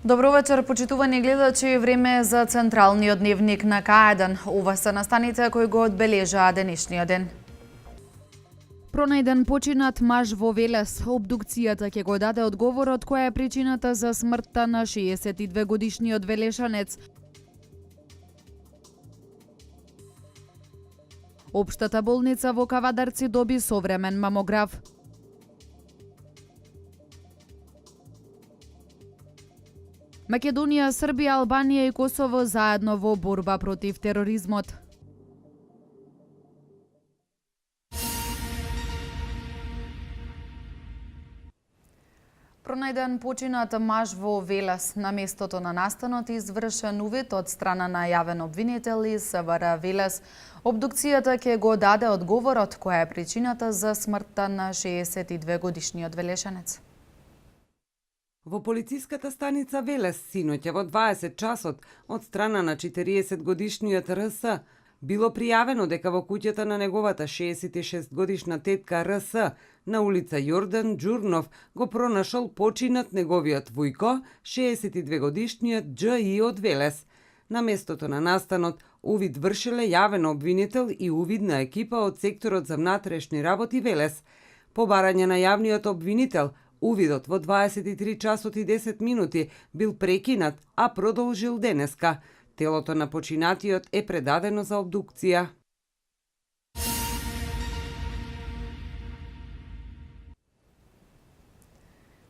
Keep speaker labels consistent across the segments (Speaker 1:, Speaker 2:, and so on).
Speaker 1: Добро вечер, почитувани гледачи, време за централниот дневник на К1. Ова се настаните кои го одбележаа денешниот ден. Пронајден починат маж во Велес. Обдукцијата ќе го даде одговорот која е причината за смртта на 62 годишниот велешанец. Општата болница во Кавадарци доби современ мамограф. Македонија, Србија, Албанија и Косово заедно во борба против тероризмот. Пронајден починат маж во Велес. На местото на настанот извршен увид од страна на јавен обвинител из СВР Велес. Обдукцијата ќе го даде одговорот која е причината за смртта на 62 годишниот велешанец.
Speaker 2: Во полициската станица Велес синоќа во 20 часот од страна на 40 годишниот РС било пријавено дека во куќата на неговата 66 годишна тетка РС на улица Јордан Џурнов го пронашол починат неговиот вујко, 62 годишниот ДЖИ од Велес. На местото на настанот увид вршеле јавен обвинител и увидна екипа од секторот за внатрешни работи Велес. По барање на јавниот обвинител, увидот во 23 часот и 10 минути бил прекинат, а продолжил денеска. Телото на починатиот е предадено за обдукција.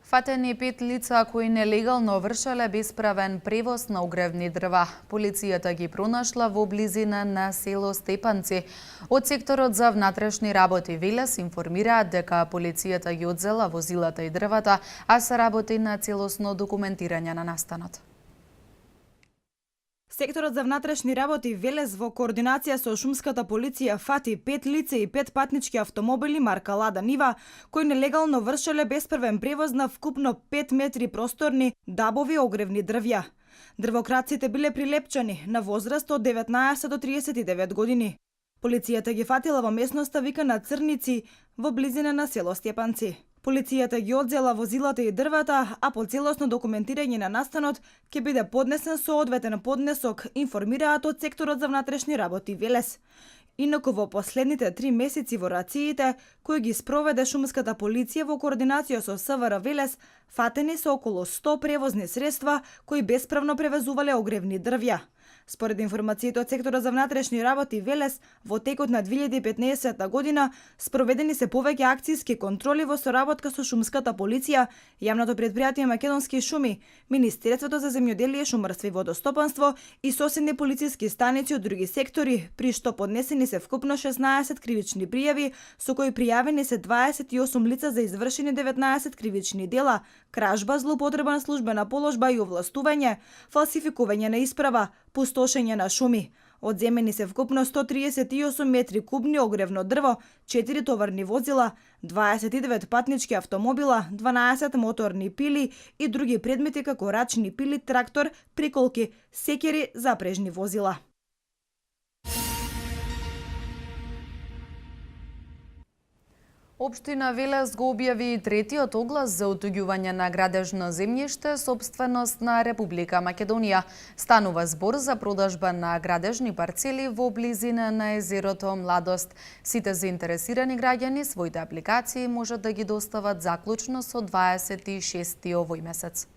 Speaker 1: Фатени 5 лица кои нелегално вршеле бесправен превоз на огревни дрва. Полицијата ги пронашла во близина на село Степанци. Од секторот за внатрешни работи Велес информираат дека полицијата ги одзела возилата и дрвата, а се работи на целосно документирање на настанот.
Speaker 3: Секторот за внатрешни работи Велес во координација со шумската полиција фати 5 лица и 5 патнички автомобили марка Лада Нива кои нелегално вршеле бесправен превоз на вкупно 5 метри просторни дабови огревни дрвја. Дрвокраците биле прилепчани на возраст од 19 до 39 години. Полицијата ги фатила во местноста викана Црници во близина на село Степанци. Полицијата ги одзела возилата и дрвата, а по целосно документирање на настанот ќе биде поднесен соодветен поднесок, информираат од секторот за внатрешни работи Велес. Инаку во последните 3 месеци во рациите, кои ги спроведе шумската полиција во координација со СВР Велес, фатени се околу 100 превозни средства кои бесправно превезувале огревни дрвја. Според информациите од секторот за внатрешни работи Велес, во текот на 2015 година спроведени се повеќе акцијски контроли во соработка со шумската полиција, јавното претпријатие Македонски шуми, Министерството за земјоделие, шумарство и водостопанство и соседни полициски станици од други сектори, при што поднесени се вкупно 16 кривични пријави, со кои пријавени се 28 лица за извршени 19 кривични дела, кражба, злоупотреба на службена положба и овластување, фалсификување на исправа, пустошење на шуми. Одземени се вкупно 138 метри кубни огревно дрво, 4 товарни возила, 29 патнички автомобила, 12 моторни пили и други предмети како рачни пили, трактор, приколки, секери, запрежни возила.
Speaker 1: Општина Велес го објави третиот оглас за отуѓување на градежно земјиште сопственост на Република Македонија. Станува збор за продажба на градежни парцели во близина на езерото Младост. Сите заинтересирани граѓани своите апликации можат да ги достават заклучно со 26 овој месец.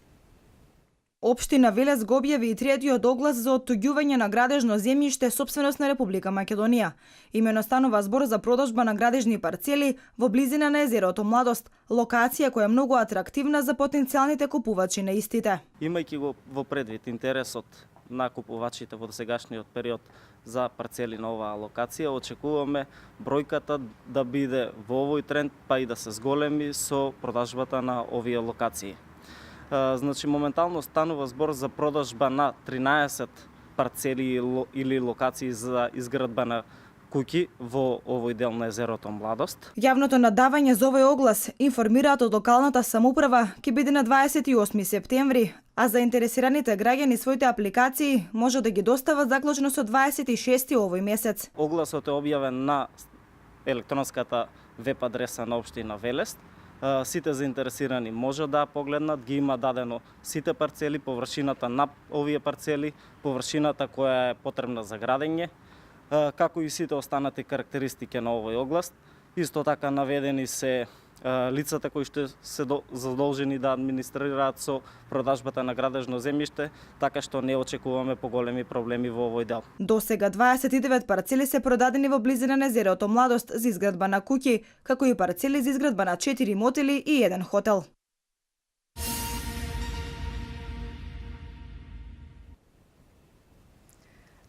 Speaker 3: Општина Велес го објави и третиот оглас за оттуѓување на градежно земјиште сопственост на Република Македонија. Имено станува збор за продажба на градежни парцели во близина на езерото Младост, локација која е многу атрактивна за потенцијалните купувачи на истите.
Speaker 4: Имајќи го во предвид интересот на купувачите во сегашниот период за парцели на оваа локација, очекуваме бројката да биде во овој тренд, па и да се зголеми со продажбата на овие локации. Значи, моментално станува збор за продажба на 13 парцели или локации за изградба на куќи во овој дел на езерото Младост.
Speaker 3: Јавното надавање за овој оглас, информираат од локалната самоуправа, ќе биде на 28 септември, а заинтересираните граѓани своите апликации може да ги достават заклучно со 26 овој месец.
Speaker 4: Огласот е објавен на електронската веб адреса на општина Велес, Сите заинтересирани може да погледнат, ги има дадено сите парцели, површината на овие парцели, површината која е потребна за градење, како и сите останати карактеристики на овој оглас. Исто така наведени се лицата кои што се задолжени да администрираат со продажбата на градежно земјиште, така што не очекуваме поголеми проблеми во овој дел.
Speaker 3: До сега 29 парцели се продадени во близина на езерото Младост за изградба на куќи, како и парцели за изградба на 4 мотели и 1 хотел.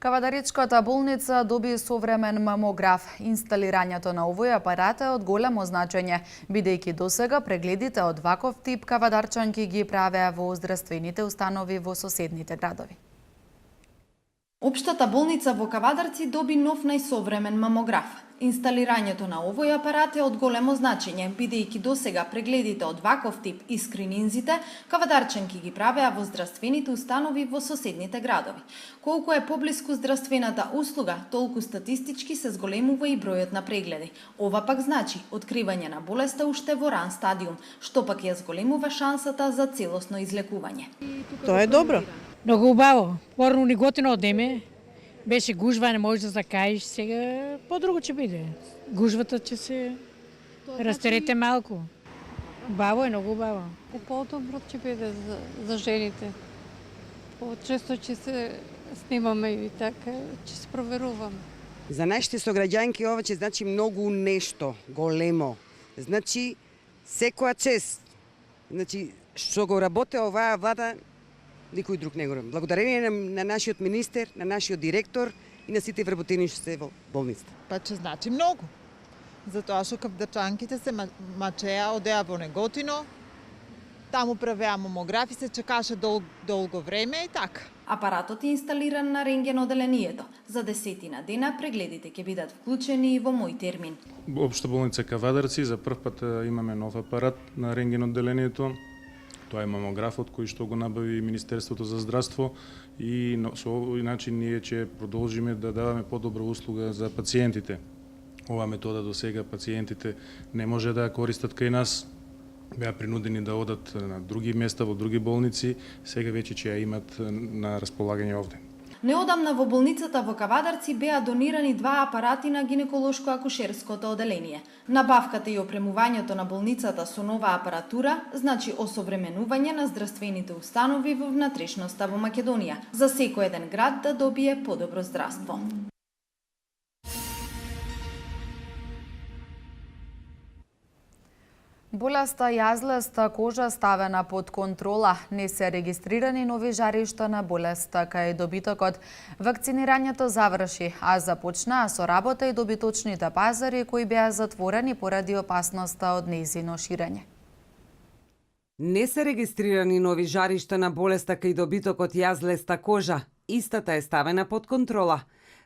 Speaker 1: Кавадаричката болница доби современ мамограф. Инсталирањето на овој апарат е од големо значење, бидејќи досега прегледите од ваков тип кавадарчанки ги правеа во здравствените установи во соседните градови.
Speaker 5: Општата болница во Кавадарци доби нов најсовремен мамограф. Инсталирањето на овој апарат е од големо значење, бидејќи досега прегледите од ваков тип и скрининзите кавадарчанки ги правеа во здравствените установи во соседните градови. Колку е поблиску здравствената услуга, толку статистички се зголемува и бројот на прегледи. Ова пак значи откривање на болеста уште во ран стадиум, што пак ја зголемува шансата за целосно излекување.
Speaker 6: Тоа е добро.
Speaker 7: Многу убаво. Порно ни готино одеме. Беше гужва, не можеш да закаиш. Сега по-друго ќе биде. Гужвата ќе се растерете малку. Убаво е, многу убаво.
Speaker 8: По-добро ќе биде за жените. По-често ќе се снимаме и така ќе се проверуваме.
Speaker 6: За нашите сограѓанки ова ќе значи многу нешто големо. Значи секоја чест. Значи што го работи оваа влада никој друг не го работи. Благодарение на нашиот министер, на нашиот директор и на сите вработени што се во болницата.
Speaker 9: Па ќе значи многу. Затоа што кавдарчанките се мачеа, одеа во Неготино, таму правеа мамографи, се чекаше долго време и така.
Speaker 5: Апаратот е инсталиран на рентген оделението. За 10 дена прегледите ќе бидат вклучени и во мој термин.
Speaker 10: Општа болница Кавадарци за прв пат имаме нов апарат на рентген оделението. Тоа е мамографот кој што го набави Министерството за здравство и со овој начин ние ќе продолжиме да даваме подобра услуга за пациентите. Оваа метода до сега пациентите не може да ја користат кај нас, беа принудени да одат на други места во други болници, сега веќе ќе ја имат на располагање овде.
Speaker 5: Неодамна во болницата во Кавадарци беа донирани 2 апарати на гинеколошко-акушерското оделение. Набавката и опремувањето на болницата со нова апаратура значи осовременување на здравствените установи во внатрешноста во Македонија, за секој еден град да добие подобро здравство.
Speaker 1: Болеста јазлеста кожа ставена под контрола. Не се регистрирани нови жаришта на болеста, кај добитокот вакцинирањето заврши, а започнаа со работа и добиточните пазари кои беа затворени поради опасноста од нејзино ширење.
Speaker 2: Не се регистрирани нови жаришта на болеста кај добитокот јазлеста кожа. Истата е ставена под контрола.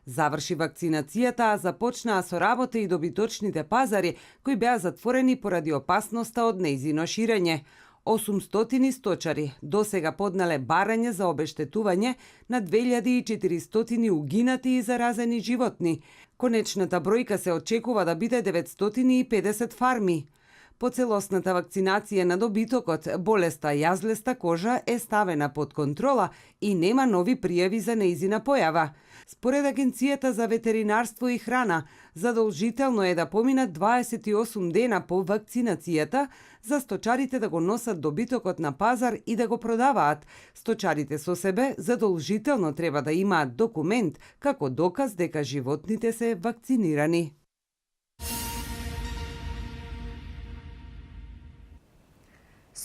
Speaker 2: Заврши вакцинацијата, а започнаа со работа и добиточните пазари, кои беа затворени поради опасноста од нејзино ширење. 800 сточари досега поднале барање за обештетување на 2400 угинати и заразени животни. Конечната бројка се очекува да биде 950 фарми. По целосната вакцинација на добитокот, болеста јазлеста кожа е ставена под контрола и нема нови пријави за нејзина појава. Според Агенцијата за ветеринарство и храна, задолжително е да поминат 28 дена по вакцинацијата за сточарите да го носат добитокот на пазар и да го продаваат. Сточарите со себе задолжително треба да имаат документ како доказ дека животните се вакцинирани.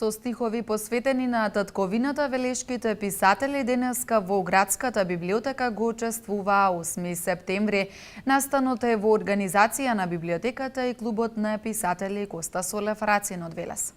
Speaker 1: Со стихови посветени на татковината, велешките писатели денеска во Градската библиотека го учествуваа 8 септември. Настанот е во организација на библиотеката и клубот на писатели Коста Солев Рацин од Велес.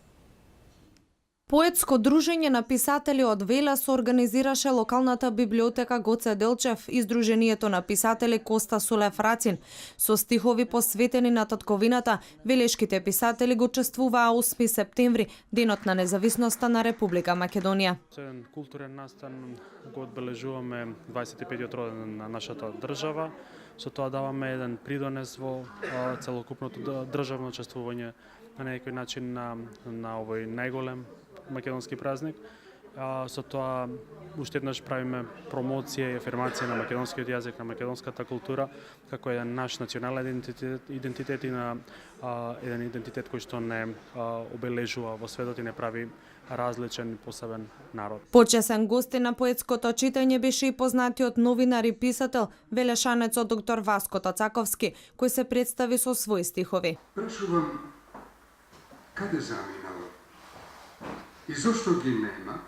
Speaker 11: Поетско дружење на писатели од Велес организираше локалната библиотека Гоце Делчев и Сдруженијето на писатели Коста Солев Рацин. Со стихови посветени на татковината, велешките писатели го чествуваа 8 септември, денот на независноста на Република Македонија.
Speaker 12: Еден културен настан го одбележуваме 25-тиот роденден на нашата држава. Со тоа даваме еден придонес во целокупното државно чествување на некој начин на овој најголем македонски празник. Со тоа уште еднаш правиме промоција и афирмација на македонскиот јазик, на македонската култура, како еден наш национален идентитет и на еден идентитет кој што не обележува во светот и не прави различен и посебен народ.
Speaker 11: Почесен гости на поетското читање беше и познатиот новинар и писател, велешанецот доктор Васко Тацаковски, кој се представи со своји стихови.
Speaker 13: Прашувам, каде заминало? И зошто ги нема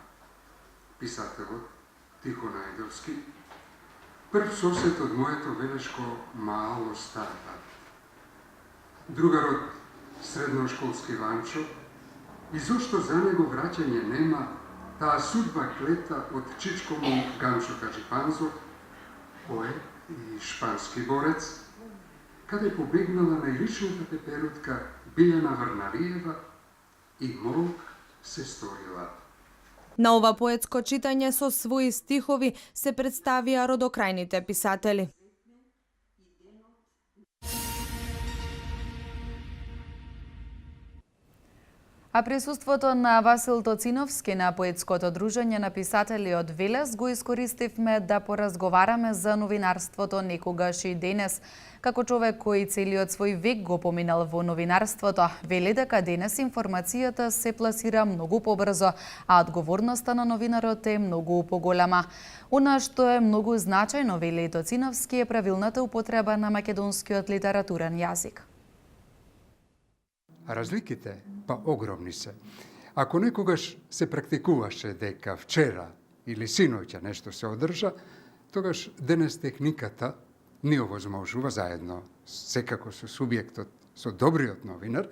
Speaker 13: писателот Тихо Најдовски, прв сосед од моето велешко мало старта. Другарот средношколски Ванчо, и зошто за него враќање нема таа судба клета од Чичко му Ганчо Каджипанзо, поет и шпански борец, каде побегнала најличната пеперутка Билјана Врнариева и молк се сторила.
Speaker 11: На ова поетско читање со своји стихови се представија родокрајните писатели.
Speaker 1: А присуството на Васил Тоциновски на поетското дружење на писатели од Велес го искористивме да поразговараме за новинарството некогаш и денес. Како човек кој целиот свој век го поминал во новинарството, вели дека денес информацијата се пласира многу побрзо, а одговорноста на новинарот е многу поголема. Она што е многу значајно, вели Тоциновски, е правилната употреба на македонскиот литературен јазик.
Speaker 13: Разликите па огромни се. Ако некогаш се практикуваше дека вчера или синоќа нешто се одржа, тогаш денес техниката ни овозможува заедно, секако со субјектот, со добриот новинар,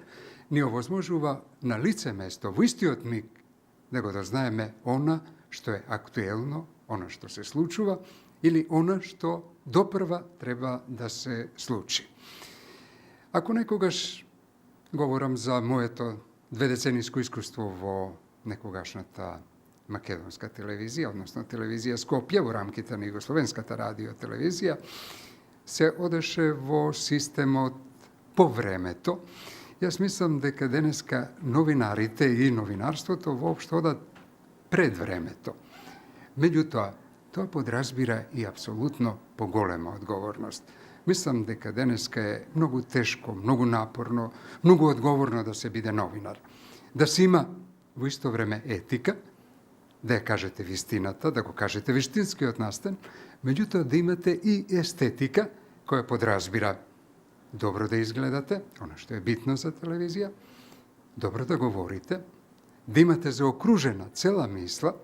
Speaker 13: ни овозможува на лице место, во истиот миг, да го дознаеме она што е актуелно, она што се случува, или она што допрва треба да се случи. Ако некогаш говорам за моето дведецениско искуство во некогашната македонска телевизија, односно телевизија Скопје, во рамките на Југословенската радиотелевизија, се одеше во системот по времето. Јас мислам дека денеска новинарите и новинарството воопшто одат пред времето. Меѓутоа, тоа подразбира и апсолутно поголема одговорност. Мислам дека денеска е многу тешко, многу напорно, многу одговорно да се биде новинар. Да се има во исто време етика, да ја кажете вистината, да го кажете вистинскиот настан, меѓутоа да имате и естетика која подразбира добро да изгледате, она што е битно за телевизија, добро да говорите, да имате заокружена цела мисла,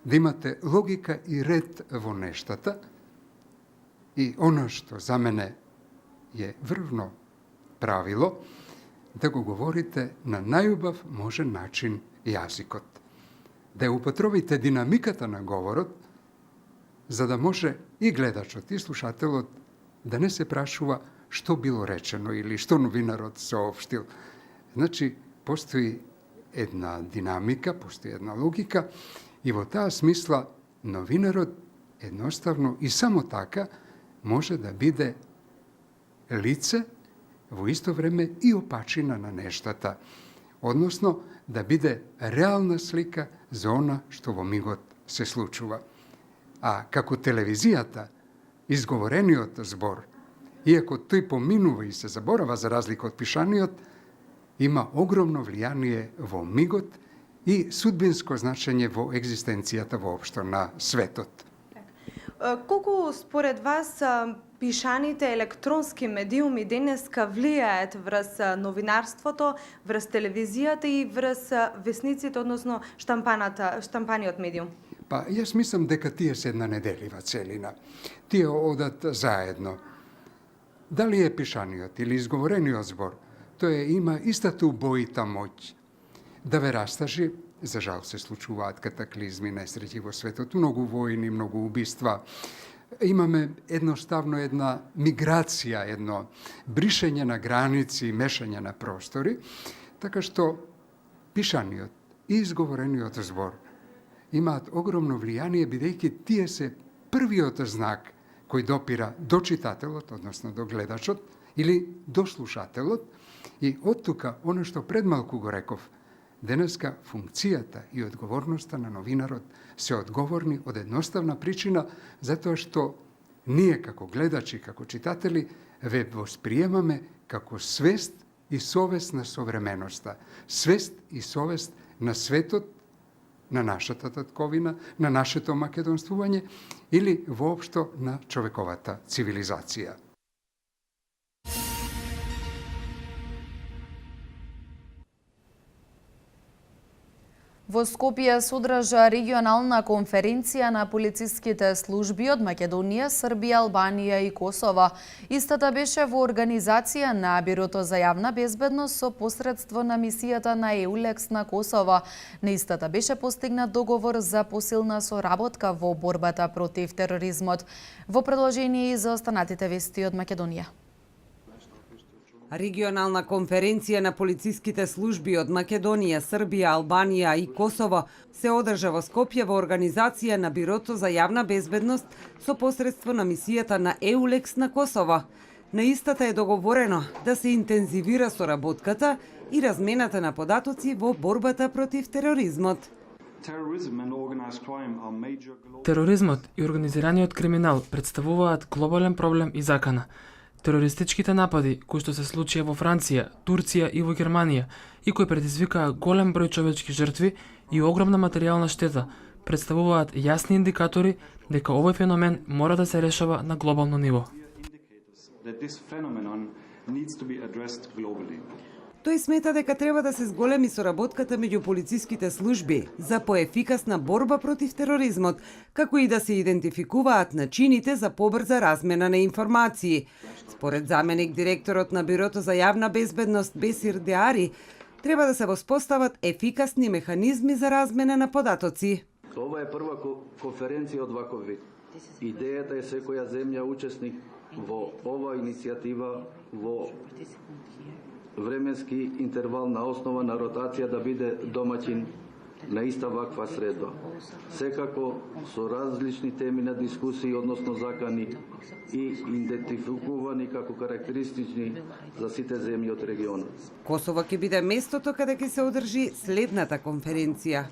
Speaker 13: да имате логика и ред во нештата, и оно што за мене е врвно правило, да го говорите на најубав можен начин јазикот. Да ја употребите динамиката на говорот, за да може и гледачот и слушателот да не се прашува што било речено или што новинарот соопштил. Значи, постои една динамика, постои една логика и во таа смисла новинарот едноставно и само така може да биде лице, во исто време и опачина на нештата, односно да биде реална слика за она што во мигот се случува. А како телевизијата, изговорениот збор, иако тој поминува и се заборава за разлика од пишаниот, има огромно влијание во мигот и судбинско значење во екзистенцијата воопшто на светот.
Speaker 11: Колку според вас пишаните електронски медиуми денеска влијаат врз новинарството, врз телевизијата и врз весниците, односно штампаниот медиум?
Speaker 13: Па, јас мислам дека тие се една неделива целина. Тие одат заедно. Дали е пишаниот или изговорениот збор, тој има истата убоита моќ да ве растажи. За жал се случуваат катаклизми, несреќи во светот, многу војни, многу убиства. Имаме едноставно една миграција, едно бришење на граници, мешање на простори, така што пишаниот и изговорениот збор имаат огромно влијание, бидејќи тие се првиот знак кој допира до читателот, односно до гледачот, или до слушателот, И од тука, оно што предмалку го реков, денеска функцијата и одговорноста на новинарот се одговорни од едноставна причина, затоа што ние како гледачи, како читатели, ве восприемаме како свест и совест на современоста, свест и совест на светот, на нашата татковина, на нашето македонствување или воопшто на човековата цивилизација.
Speaker 1: Во Скопје се одржа регионална конференција на полициските служби од Македонија, Србија, Албанија и Косово. Истата беше во организација на Бирото за јавна безбедност со посредство на мисијата на EULEX на Косово. На истата беше постигнат договор за посилна соработка во борбата против тероризмот. Во продолжение и за останатите вести од Македонија.
Speaker 2: Регионална конференција на полициските служби од Македонија, Србија, Албанија и Косово се одржа во Скопје во организација на Бирото за јавна безбедност со посредство на мисијата на EULEX на Косово. На истата е договорено да се интензивира соработката и размената на податоци во борбата против тероризмот.
Speaker 14: Тероризмот и организираниот криминал представуваат глобален проблем и закана. Терористичките напади кои што се случија во Франција, Турција и во Германија и кои предизвикаа голем број човечки жртви и огромна материјална штета, представуваат јасни индикатори дека овој феномен мора да се решава на глобално ниво.
Speaker 2: Тој смета дека треба да се зголеми соработката меѓу полициските служби за поефикасна борба против тероризмот, како и да се идентификуваат начините за побрза размена на информации. Според заменик директорот на Бирото за јавна безбедност Бесир Деари, треба да се воспостават ефикасни механизми за размена на податоци.
Speaker 15: Ова е прва конференција од ваков вид. Идејата е секоја земја учесник во ова иницијатива во временски интервал на основа на ротација да биде домаќин на иста ваква средба. Секако со различни теми на дискусии, односно закани и идентификувани како карактеристични за сите земји од регионот.
Speaker 2: Косово ќе биде местото каде ќе се одржи следната конференција.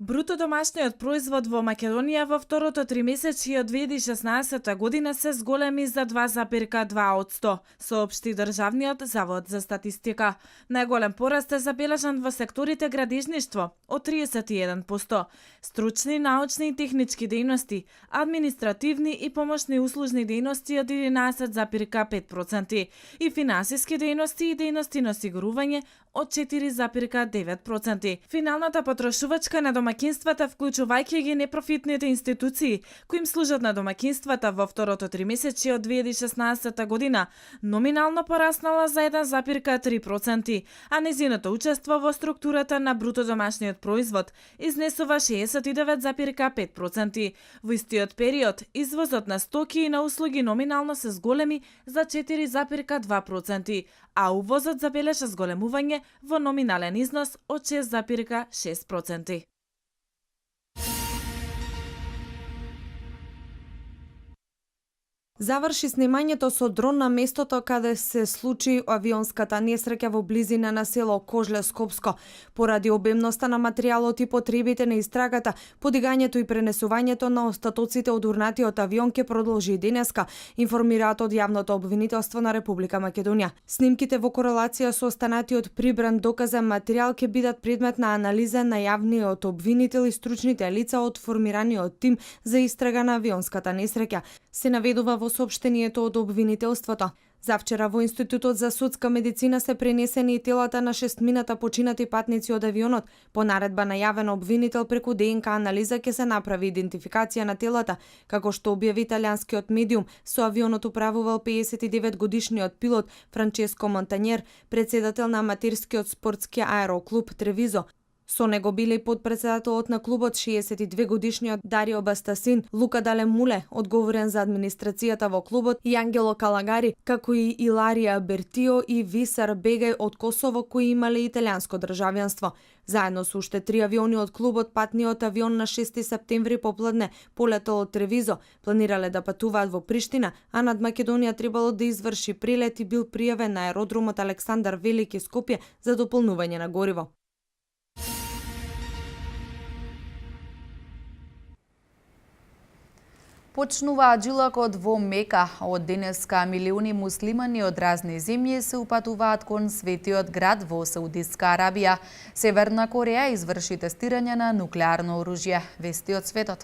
Speaker 3: Бруто домашниот производ во Македонија во второто тримесечје од 2016 година се зголеми за 2,2%, соопшти Државниот завод за статистика. Најголем пораст е забележан во секторите градежништво од 31%, стручни, научни и технички дејности, административни и помошни услужни дејности од 11,5% и финансиски дејности и дејности на осигурување од 4,9%. Финалната потрошувачка на домаќинствата, вклучувајќи ги непрофитните институции, кои им служат на домаќинствата во второто тримесечје од 2016 година, номинално пораснала за 1,3%, а незиното учество во структурата на бруто домашниот производ изнесува 69,5%. Во истиот период, извозот на стоки и на услуги номинално се зголеми за 4,2%, а увозот забележа зголемување во номинален износ од 6,6%.
Speaker 11: Заврши снимањето со дрон на местото каде се случи авионската несреќа во близина на село Кожле Скопско. Поради обемноста на материјалот и потребите на истрагата, подигањето и пренесувањето на остатоците од урнатиот авион ќе продолжи денеска, информираат од јавното обвинителство на Република Македонија. Снимките во корелација со останатиот прибран доказен материјал ќе бидат предмет на анализа на јавниот обвинител и стручните лица од формираниот тим за истрага на авионската несреќа, се наведува во соопштението од обвинителството. Завчера во Институтот за судска медицина се пренесени и телата на 6 починати патници од авионот. По наредба најавен обвинител преку ДНК анализа ќе се направи идентификација на телата, како што објави италијанскиот медиум. Со авионот управувал 59-годишниот пилот Франческо Монтанјер, председател на аматерскиот спортски аероклуб Тревизо. Со него биле и подпредседателот на клубот 62 годишниот Дарио Бастасин, Лука Далемуле, одговорен за администрацијата во клубот, и Ангело Калагари, како и Иларија Бертио и Висар Бегај од Косово, кои имале италијанско државјанство. Заедно со уште 3 авиони од клубот, патниот авион на 6 септември попладне полетал од Тревизо, планирале да патуваат во Приштина, а над Македонија требало да изврши прелет и бил пријавен на аеродромот Александар Велики Скопје за дополнување на гориво.
Speaker 1: Почнува джилакот во Мека. Од денеска милиони муслимани од разни земји се упатуваат кон светиот град во Саудиска Арабија. Северна Кореја изврши тестирање на нуклеарно оружје. Вести од светот.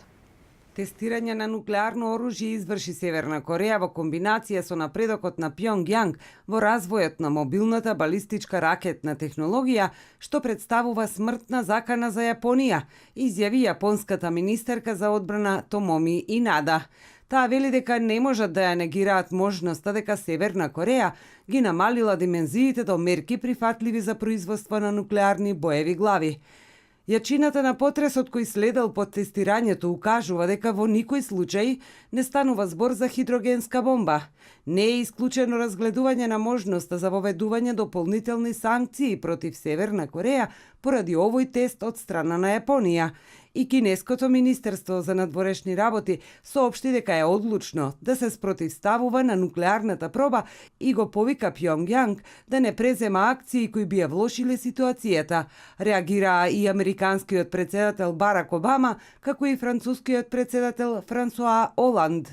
Speaker 2: Тестирање на нуклеарно оружје изврши Северна Кореја во комбинација со напредокот на Пјонгјанг во развојот на мобилната балистичка ракетна технологија, што представува смртна закана за Јапонија, изјави јапонската министерка за одбрана Томоми Инада. Таа вели дека не можат да ја негираат можноста дека Северна Кореја ги намалила димензиите до мерки прифатливи за производство на нуклеарни боеви глави. Јачината на потресот кој следел под тестирањето укажува дека во никој случај не станува збор за хидрогенска бомба. Не е исклучено разгледување на можноста за воведување дополнителни санкции против Северна Кореја поради овој тест од страна на Јапонија. И Кинеското министерство за надворешни работи соопшти дека е одлучно да се спротивставува на нуклеарната проба и го повика Пјонгјанг да не презема акции кои би ја влошиле ситуацијата. Реагираа и американскиот председател Барак Обама, како и францускиот председател Франсуа Оланд.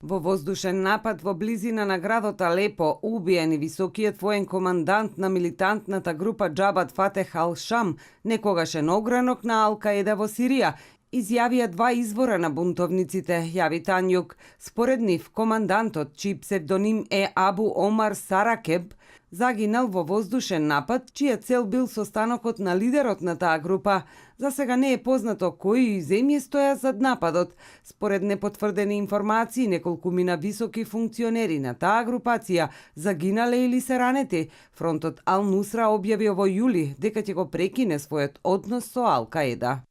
Speaker 2: Во воздушен напад во близина на градот Алепо убиен и високиот воен командант на милитантната група Џабат Фатех Ал-Шам, некогашен огранок на Ал-Каеда во Сирија, изјавија два извора на бунтовниците, јави Танјук. Според нив, командантот, чиј псевдоним е Абу Омар Саракеб, загинал во воздушен напад, чија цел бил состанокот на лидерот на таа група. За сега не е познато кои земји стоја зад нападот. Според непотврдени информации, неколкумина високи функционери на таа групација загинале или се ранети. Фронтот Ал-Нусра објави во јули дека ќе го прекине својот однос со Ал-Каеда.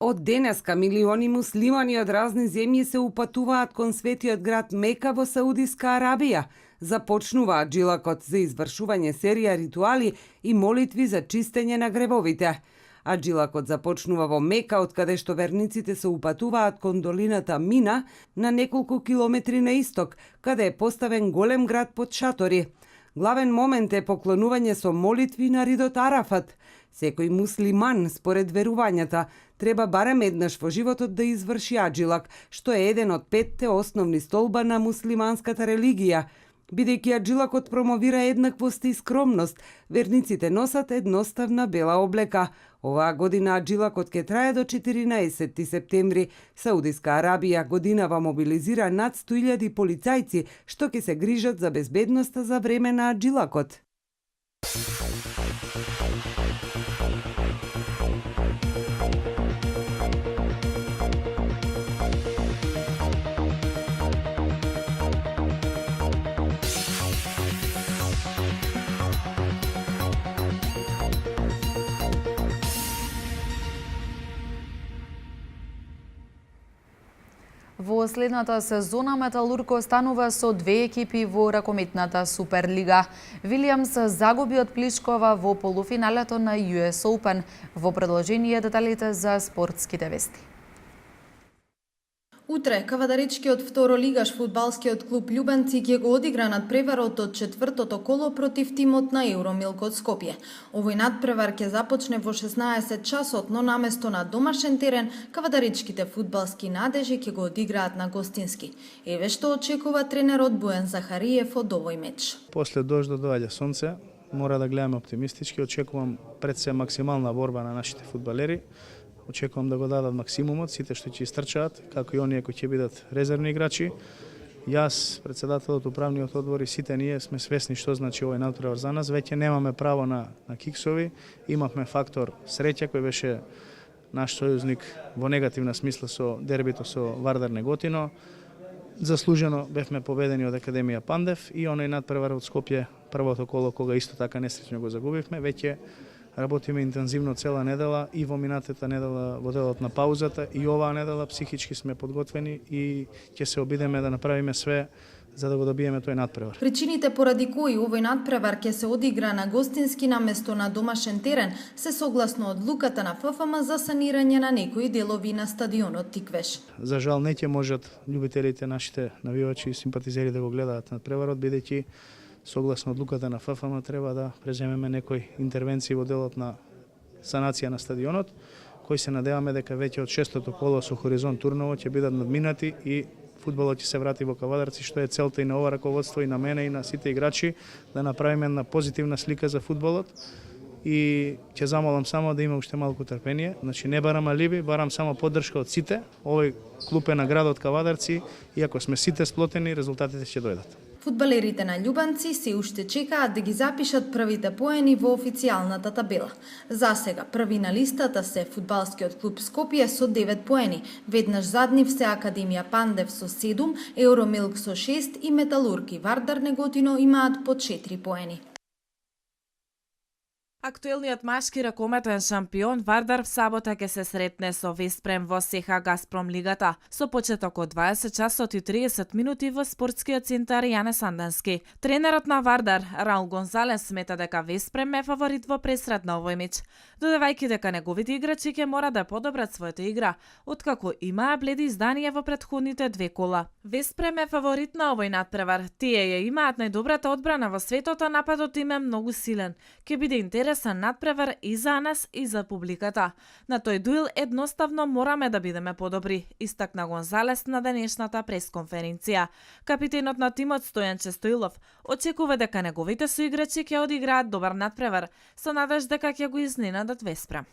Speaker 2: Од денеска милиони муслимани од разни земји се упатуваат кон светиот град Мека во Саудиска Арабија. Започнуваат джилакот за извршување серија ритуали и молитви за чистење на гревовите. А джилакот започнува во Мека, од каде што верниците се упатуваат кон долината Мина на неколку километри на исток, каде е поставен голем град под шатори. Главен момент е поклонување со молитви на ридот Арафат. Секој муслиман, според верувањата, треба барем еднаш во животот да изврши аджилак, што е еден од 5 основни столба на муслиманската религија. Бидејќи аджилакот промовира еднаквост и скромност, верниците носат едноставна бела облека. Оваа година аджилакот ќе трае до 14 септември. Саудиска Арабија годинава мобилизира над 100.000 полицајци, што ќе се грижат за безбедноста за време на аджилакот.
Speaker 1: Во следната сезона Металург останува со 2 екипи во ракометната Суперлига. Вилијамс загуби од Плишкова во полуфиналето на US Open. Во продолжение деталите за спортските вести.
Speaker 5: Утре, кавадаричкиот второлигаш фудбалскиот клуб Љубенци ќе го одигра надпреварот од четвртото коло против тимот на Евромилк од Скопје. Овој надпревар ќе започне во 16 часот, но наместо на домашен терен, кавадаричките фудбалски надежи ќе го одиграат на гостински. Еве што очекува тренерот Бојан Захариев од овој меч.
Speaker 16: После дождот доаѓа сонце, мора да гледаме оптимистички, очекувам пред се максимална борба на нашите фудбалери. Очекувам да го дадат максимумот, сите што ќе истрчаат, како и оние кои ќе бидат резервни играчи. Јас, председателот управниот одбор и сите ние сме свесни што значи овој надпревар за нас. Веќе немаме право на киксови, имавме фактор среќа кој беше наш сојузник во негативна смисла со дербито со Вардар Неготино. заслужено бевме победени од Академија Пандев и оној надпревар од Скопје првото коло кога исто така несреќно го загубивме. Веќе работиме интензивно цела недела и во минатата недела во делот на паузата и оваа недела психички сме подготвени и ќе се обидеме да направиме све за да го добиеме тој надпревар.
Speaker 5: Причините поради кои овој надпревар ќе се одигра на гостински наместо на домашен терен се согласно одлуката на ФФМ за санирање на некои делови на стадионот Тиквеш.
Speaker 16: За жал не ќе можат љубителите, нашите навивачи и симпатизери да го гледаат надпреварот, бидејќи согласно одлуката на ФФМ треба да преземеме некои интервенции во делот на санација на стадионот, кои се надеваме дека веќе од 6-тото коло со Хоризонт Турново ќе бидат надминати и фудбалот ќе се врати во Кавадарци, што е целта и на ова раководство и на мене и на сите играчи да направиме една позитивна слика за фудбалот. И ќе замолам само да има уште малку трпение. Значи не барам алиби, барам само поддршка од сите. Овој клуб е на градот Кавадарци и ако сме сите сплотени, резултатите ќе дојдат.
Speaker 5: Фудбалерите на Љубанци се уште чекаат да ги запишат првите поени во официјалната табела. За сега први на листата се фудбалскиот клуб Скопје со 9 поени. Веднаш зад нив се Академија Пандев со 7, Евромилк со 6 и Металург и Вардар Неготино имаат по 4 поени.
Speaker 17: Актуелниот машки ракометен шампион Вардар в сабота ќе се сретне со Веспрем во СХ Газпром лигата со почеток од 20 часот и 30 минути во спортскиот центар Јане Санденски. Тренерот на Вардар, Раул Гонзалес, смета дека Веспрем е фаворит во пресрет на овој меч, додавајќи дека неговите играчи ќе мора да подобрат својата игра, откако имаа бледи изданија во претходните 2 кола. Веспрем е фаворит на овој надпревар. Тие ја имаат најдобрата одбрана во светот, а нападот им е многу силен. Ќе биде интересен надпревар и за нас и за публиката. На тој дуел едноставно мораме да бидеме подобри, истакна Гонзалес на денешната пресконференција. Капитенот на тимот Стојан Честоилов очекува дека неговите соиграчи ќе одиграат добар надпревар, со надеж дека ќе го изненадат Веспрем.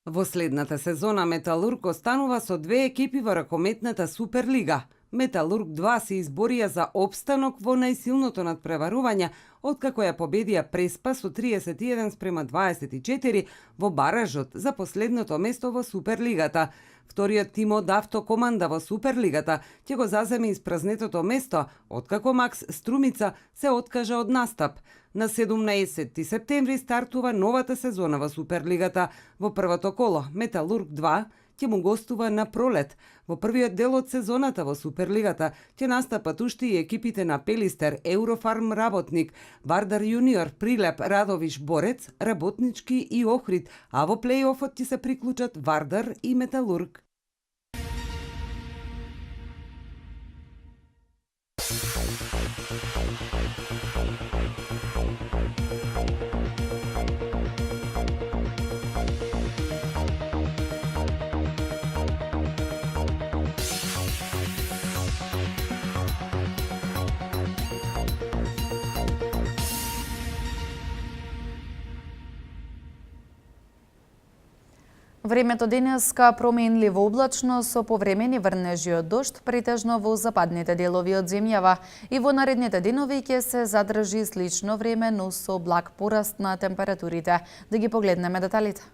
Speaker 2: Во следната сезона Металург останува со 2 екипи во ракометната Суперлига. Металург 2 се изборија за опстанок во најсилното надпреварување, откако ја победија Преспа со 31:24 во баражот за последното место во Суперлигата. Вториот тим од Автокоманда во Суперлигата ќе го заземе испразнетото место, откако Макс Струмица се откажа од настап. На 17 септември стартува новата сезона во Суперлигата. Во првото коло Металург 2 ќе му гостува на пролет. Во првиот дел од сезоната во Суперлигата ќе настапат уште и екипите на Пелистер, Еврофарм Работник, Вардар Јуниор, Прилеп, Радовиш Борец, Работнички и Охрид, а во плејофот ќе се приклучат Вардар и Металург.
Speaker 1: Времето денеска променливо облачно со повремени врнежи од дожд, претежно во западните делови од земјава, и во наредните денови ќе се задржи слично време, но со благ пораст на температурите. Да ги погледнеме деталите.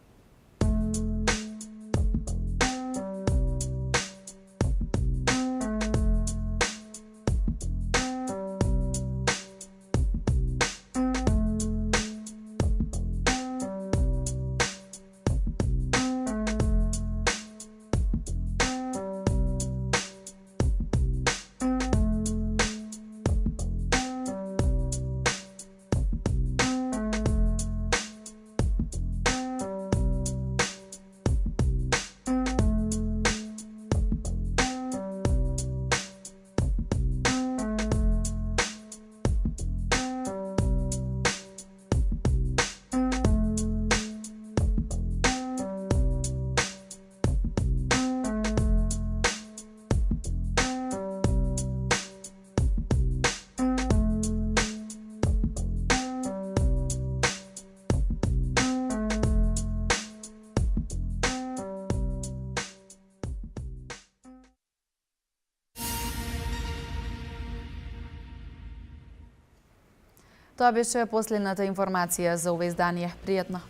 Speaker 1: Тоа беше последната информација за овој издание. Пријатно!